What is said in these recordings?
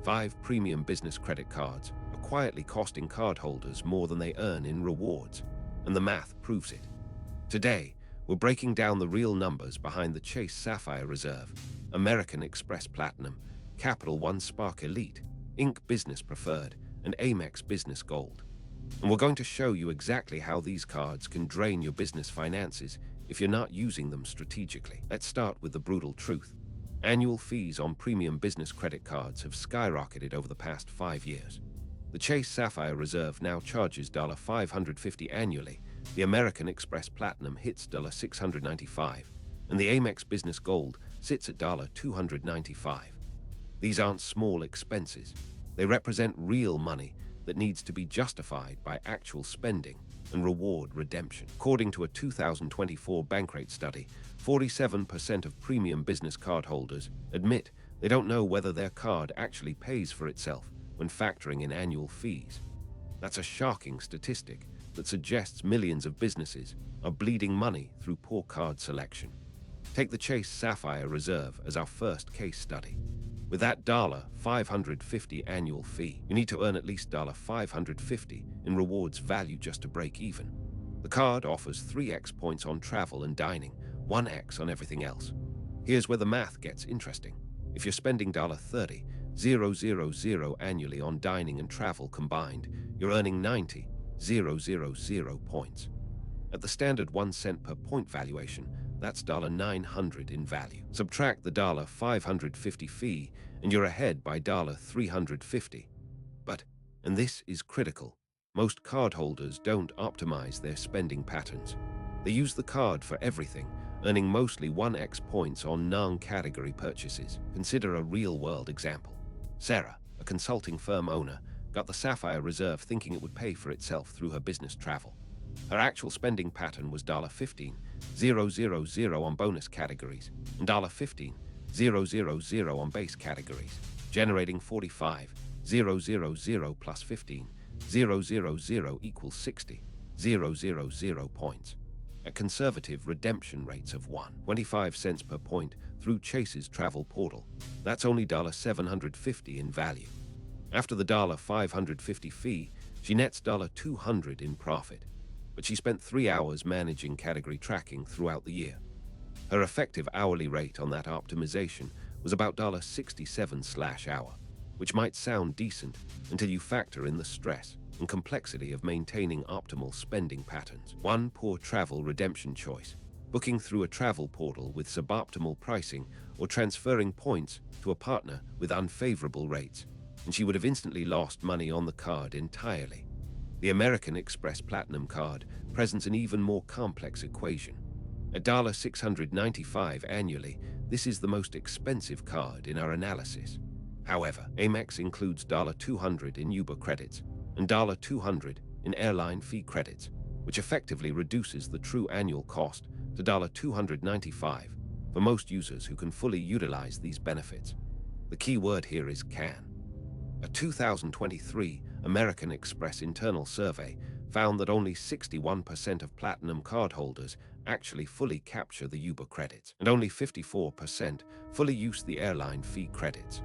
5 premium business credit cards are quietly costing cardholders more than they earn in rewards, and the math proves it. Today, we're breaking down the real numbers behind the Chase Sapphire Reserve, American Express Platinum, Capital One Spark Elite, Inc. Business Preferred, and Amex Business Gold. And we're going to show you exactly how these cards can drain your business finances if you're not using them strategically. Let's start with the brutal truth. Annual fees on premium business credit cards have skyrocketed over the past 5 years. The Chase Sapphire Reserve now charges $550 annually, the American Express Platinum hits $695, and the Amex Business Gold sits at $295. These aren't small expenses. They represent real money that needs to be justified by actual spending and reward redemption. According to a 2024 Bankrate study, 47% of premium business card holders admit they don't know whether their card actually pays for itself when factoring in annual fees. That's a shocking statistic that suggests millions of businesses are bleeding money through poor card selection. Take the Chase Sapphire Reserve as our first case study. With that $550 annual fee, you need to earn at least $550 in rewards value just to break even. The card offers 3x points on travel and dining, 1x on everything else. Here's where the math gets interesting. If you're spending $30,000 annually on dining and travel combined, you're earning 90,000 points. At the standard 1 cent per point valuation, that's $900 in value. Subtract the $550 fee, and you're ahead by $350. But, and this is critical, most cardholders don't optimize their spending patterns. They use the card for everything, earning mostly 1x points on non-category purchases. Consider a real-world example. Sarah, a consulting firm owner, got the Sapphire Reserve thinking it would pay for itself through her business travel. Her actual spending pattern was $15,000 on bonus categories and $15,000 on base categories, generating $45,000 plus $15,000 equals $60,000 points. At conservative redemption rates of 1.25 cents per point through Chase's travel portal, that's only $750 in value. After the $550 fee, she nets $200 in profit. But she spent 3 hours managing category tracking throughout the year. Her effective hourly rate on that optimization was about $67/hour, which might sound decent until you factor in the stress and complexity of maintaining optimal spending patterns. One poor travel redemption choice, booking through a travel portal with suboptimal pricing or transferring points to a partner with unfavorable rates, and she would have instantly lost money on the card entirely. The American Express Platinum card presents an even more complex equation. At $695 annually, this is the most expensive card in our analysis. However, Amex includes $200 in Uber credits and $200 in airline fee credits, which effectively reduces the true annual cost to $295 for most users who can fully utilize these benefits. The key word here is can. A 2023 American Express internal survey found that only 61% of Platinum cardholders actually fully capture the Uber credits, and only 54% fully use the airline fee credits.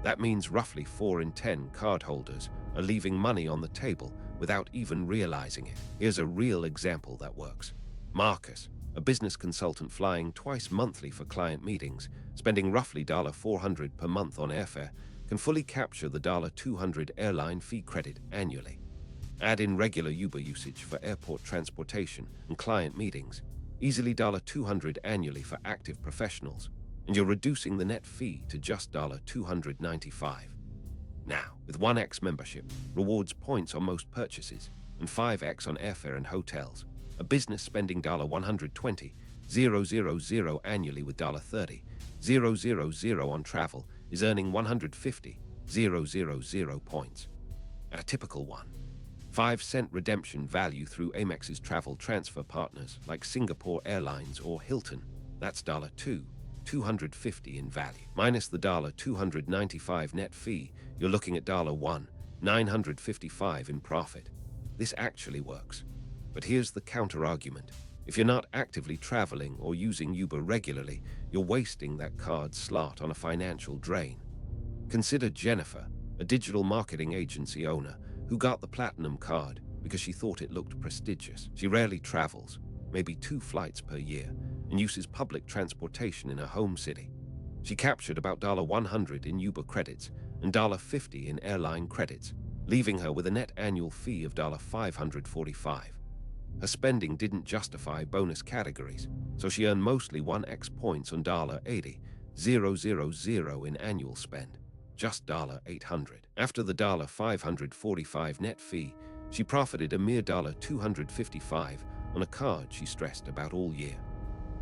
That means roughly 4 in 10 cardholders are leaving money on the table without even realizing it. Here's a real example that works. Marcus, a business consultant flying twice monthly for client meetings, spending roughly $400 per month on airfare, can fully capture the $200 airline fee credit annually. Add in regular Uber usage for airport transportation and client meetings, easily $200 annually for active professionals, and you're reducing the net fee to just $295. Now, with 1x membership, rewards points on most purchases, and 5x on airfare and hotels, a business spending $120,000 annually with $30,000 on travel is earning 150,000 points. At a typical 1.5 cent redemption value through Amex's travel transfer partners like Singapore Airlines or Hilton, that's $250 in value. Minus the $295 net fee, you're looking at $955 in profit. This actually works. But here's the counter-argument. If you're not actively traveling or using Uber regularly, you're wasting that card slot on a financial drain. Consider Jennifer, a digital marketing agency owner who got the platinum card because she thought it looked prestigious. She rarely travels, maybe 2 flights per year, and uses public transportation in her home city. She captured about $100 in Uber credits and $50 in airline credits, leaving her with a net annual fee of $545. Her spending didn't justify bonus categories, so she earned mostly 1x points on $80,000 in annual spend, just $800. After the $545 net fee, she profited a mere $255 on a card she stressed about all year.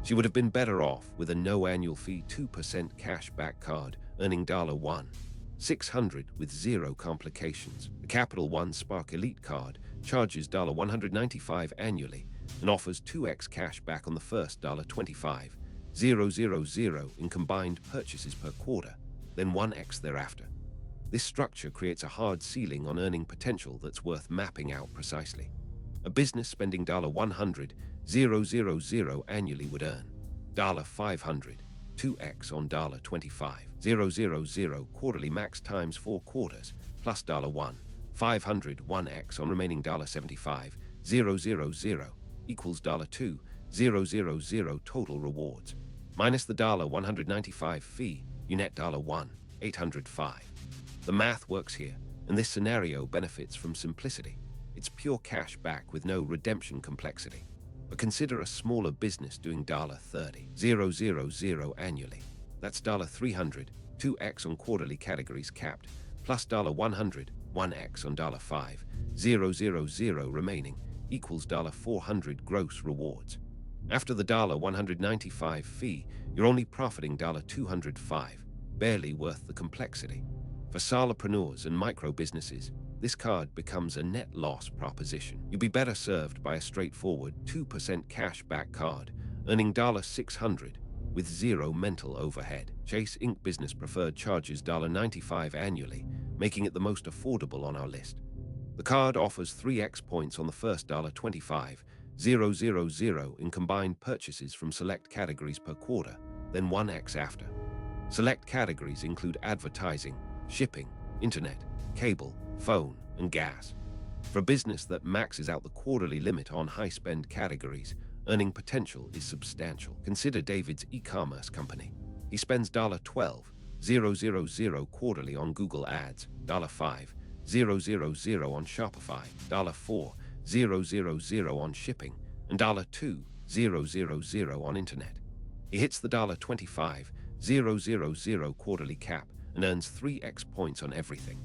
She would have been better off with a no annual fee 2% cash back card, earning $600 with 0 complications. The Capital One Spark Elite card charges $195 annually and offers 2x cash back on the first $25,000 in combined purchases per quarter, then 1x thereafter. This structure creates a hard ceiling on earning potential that's worth mapping out precisely. A business spending $100,000 annually would earn $500, 2x on $25,000 quarterly max times 4 quarters, plus $500, 1x on remaining $75,000 equals $2,000 total rewards. Minus the $195 fee, you net $805. The math works here, and this scenario benefits from simplicity. It's pure cash back with no redemption complexity. But consider a smaller business doing $30,000 annually. That's $300, 2x on quarterly categories capped, plus $100, 1x on $5,000 remaining, equals $400 gross rewards. After the $195 fee, you're only profiting $205, barely worth the complexity. For solopreneurs and micro businesses, this card becomes a net loss proposition. You'd be better served by a straightforward 2% cash back card, earning $600 with 0 mental overhead. Chase Inc. Business Preferred charges $95 annually, making it the most affordable on our list. The card offers 3x points on the first $25,000 in combined purchases from select categories per quarter, then 1x after. Select categories include advertising, shipping, internet, cable, phone, and gas. For a business that maxes out the quarterly limit on high-spend categories, earning potential is substantial. Consider David's e-commerce company. He spends $12,000 quarterly on Google Ads, $5,000 on Shopify, $4,000 on shipping, and $2,000 on internet. He hits the $25,000 quarterly cap and earns 3x points on everything.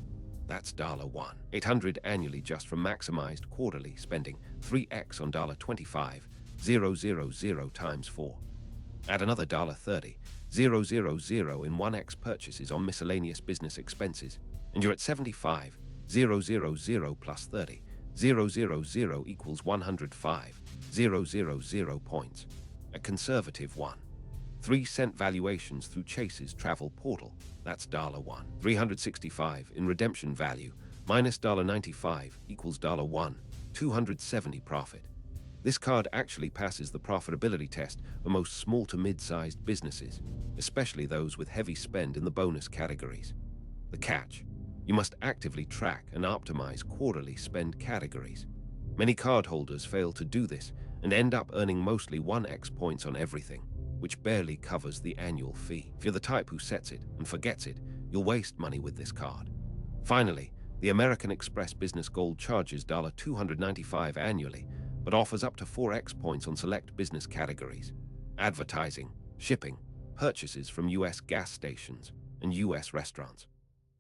That's $800 annually just from maximized quarterly spending, 3x on $25,000 times 4. Add another $30,000 in 1x purchases on miscellaneous business expenses, and you're at $75,000 plus $30,000 equals $105,000 points. A conservative 3-cent valuations through Chase's travel portal. That's $365 in redemption value, minus $95 equals $270 profit. This card actually passes the profitability test for most small to mid-sized businesses, especially those with heavy spend in the bonus categories. The catch: you must actively track and optimize quarterly spend categories. Many cardholders fail to do this and end up earning mostly 1x points on everything, which barely covers the annual fee. If you're the type who sets it and forgets it, you'll waste money with this card. Finally, the American Express Business Gold charges $295 annually, but offers up to 4x points on select business categories: advertising, shipping, purchases from U.S. gas stations, and U.S. restaurants.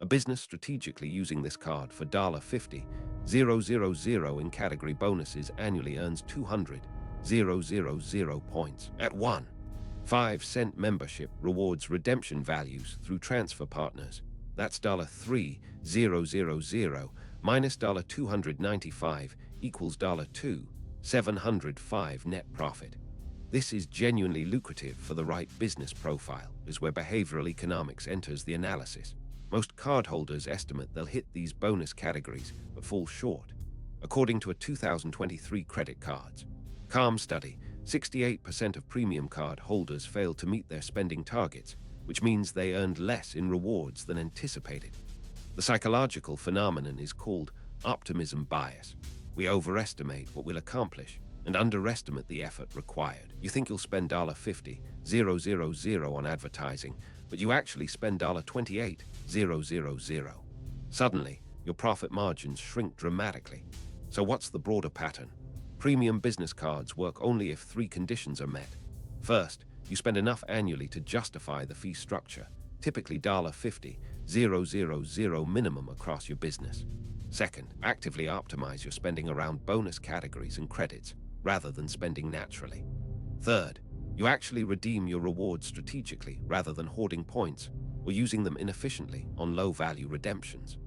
A business strategically using this card for $50,000 in category bonuses annually earns 200,000 points. At 5-cent membership rewards redemption values through transfer partners. That's $3,000 minus $295 equals $2,705 net profit. This is genuinely lucrative for the right business profile, is where behavioral economics enters the analysis. Most cardholders estimate they'll hit these bonus categories but fall short. According to a 2023 Credit Cards Calm study, 68% of premium card holders failed to meet their spending targets, which means they earned less in rewards than anticipated. The psychological phenomenon is called optimism bias. We overestimate what we'll accomplish and underestimate the effort required. You think you'll spend $50,000 on advertising, but you actually spend $28,000. Suddenly, your profit margins shrink dramatically. So what's the broader pattern? Premium business cards work only if three conditions are met. First, you spend enough annually to justify the fee structure, typically $50,000 minimum across your business. Second, actively optimize your spending around bonus categories and credits, rather than spending naturally. Third, you actually redeem your rewards strategically rather than hoarding points or using them inefficiently on low-value redemptions.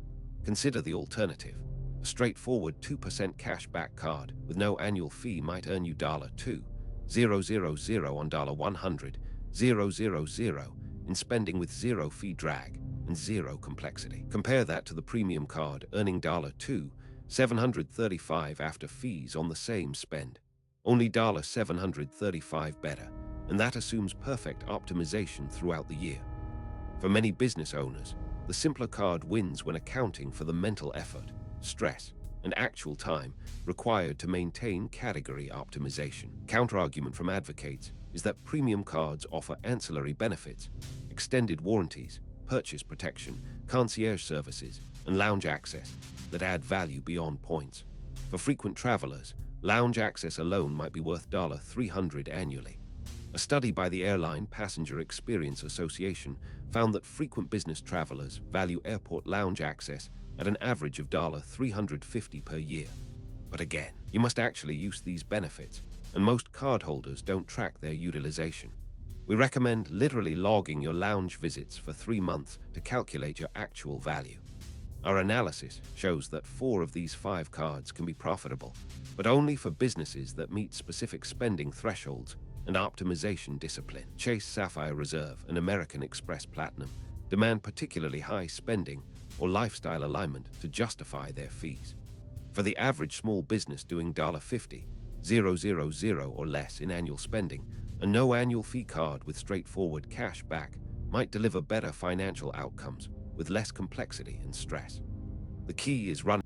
Consider the alternative. A straightforward 2% cashback card with no annual fee might earn you $2,000 on $100,000 in spending with zero fee drag and zero complexity. Compare that to the premium card earning $2,735 after fees on the same spend. Only $735 better, and that assumes perfect optimization throughout the year. For many business owners, the simpler card wins when accounting for the mental effort, stress, and actual time required to maintain category optimization. Counterargument from advocates is that premium cards offer ancillary benefits, extended warranties, purchase protection, concierge services, and lounge access that add value beyond points. For frequent travelers, lounge access alone might be worth $300 annually. A study by the Airline Passenger Experience Association found that frequent business travelers value airport lounge access at an average of $350 per year. But again, you must actually use these benefits, and most cardholders don't track their utilization. We recommend literally logging your lounge visits for 3 months to calculate your actual value. Our analysis shows that 4 of these 5 cards can be profitable, but only for businesses that meet specific spending thresholds and optimization discipline. Chase Sapphire Reserve and American Express Platinum demand particularly high spending or lifestyle alignment to justify their fees. For the average small business doing $50,000 or less in annual spending, a no annual fee card with straightforward cash back might deliver better financial outcomes with less complexity and stress. The key is running